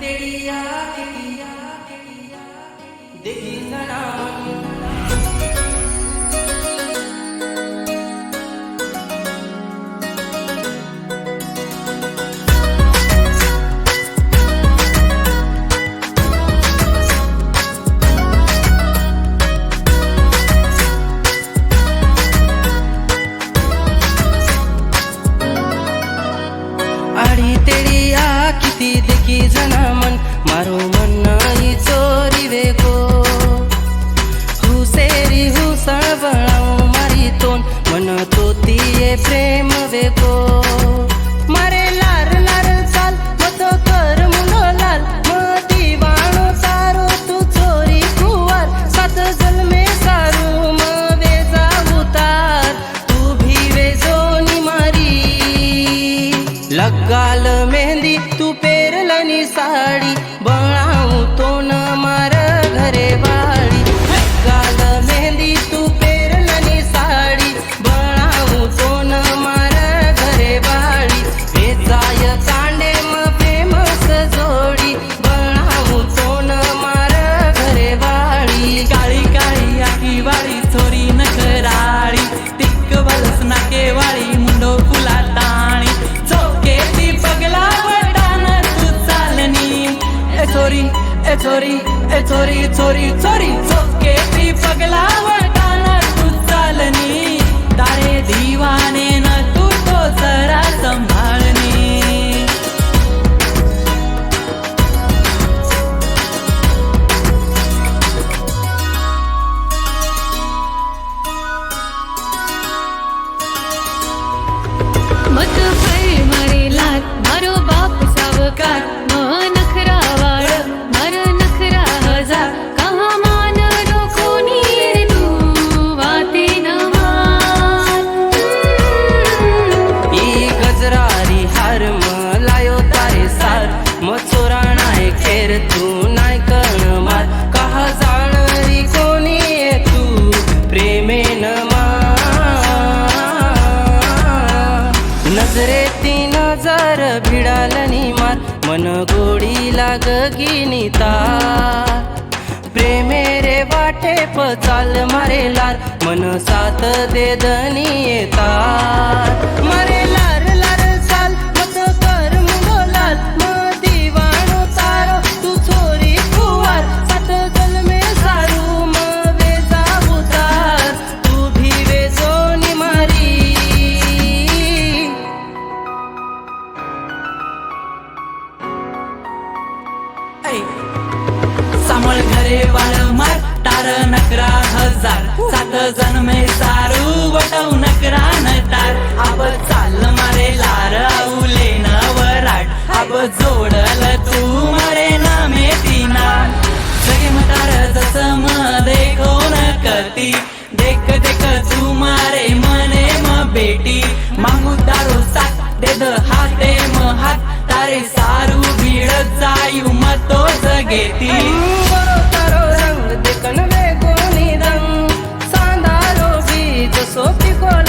तेड़िया देखी जना आड़ी तेड़िया किती देखी जना मन मारो मन ही चोरी वेगो हुसेरी हुसळवळाऊ मारी तोन मन तोतीये प्रेम वेगो मारे लार लार चाल मत कर मुनो लाल मती वाणो सारो तू चोरी कुवार सात जन्मे सारू म वेजा उतार तू भी वेजोनी मारी लगाल मेहंदी तू पेरलनी साड़ी बनाऊ तो न मार घरे वाड़ी लगाल मेहंदी तू पेरलनी साड़ी बनाऊ तो न मार घरे वाड़ी वेचाय कांडे म फेमस जोडी बनाऊ तो न मार घरे वाड़ी काळी काळी आखी वाळी थोरी नखराळी टिक बलस नाके वाळी मुंडो फुला टाणी चोके ती पगला वटान तू चालनी ए चोरी ए चोरी ए चोरी चोरी चोरी चोके ती पगला वटान तू चालनी तारे दीवाने न तू तो जरा संभाळनी मत भय मारे लात मारो बाप सावकार नखरा वाळ मार नखरा हजार कहा मान रो कोणी रे तू वाते न मान ई गजरारी हार म लायो तारे सार म चोरा नाय खेर तू नाय कर्ण मार कहा जाणरी कोणी ये तू प्रेमेन मा नजरेती नजर भिडालनी मार मन गोडी लागगिनी तार प्रेमे रे वाटे पचाल मारे लार मन साथ दे दनी येतार मारे लार लार चाल मत कर मुगो लाल म दीवाणो तारो तू चोरी कुवार सात जन्मे सारू म वेजा उतार तू भी वेजोनी मारी सामोल घरे वाळ मार तार नकरा हजार सात जन्मे सारू वटव नकरा नटार अब चाल मारे लार आऊले नवराट अब जोडल तू मारे नामे तीना सगे मटार जस म देखो न करती देख देख तू मारे मने म बेटी मांगू तारो साथ दे द हाते म हात तारे सारू भीड जायू मतो जगेती बरो तारो रंग देखन वेगोनी रंग सांदारो बीज सोपी कोला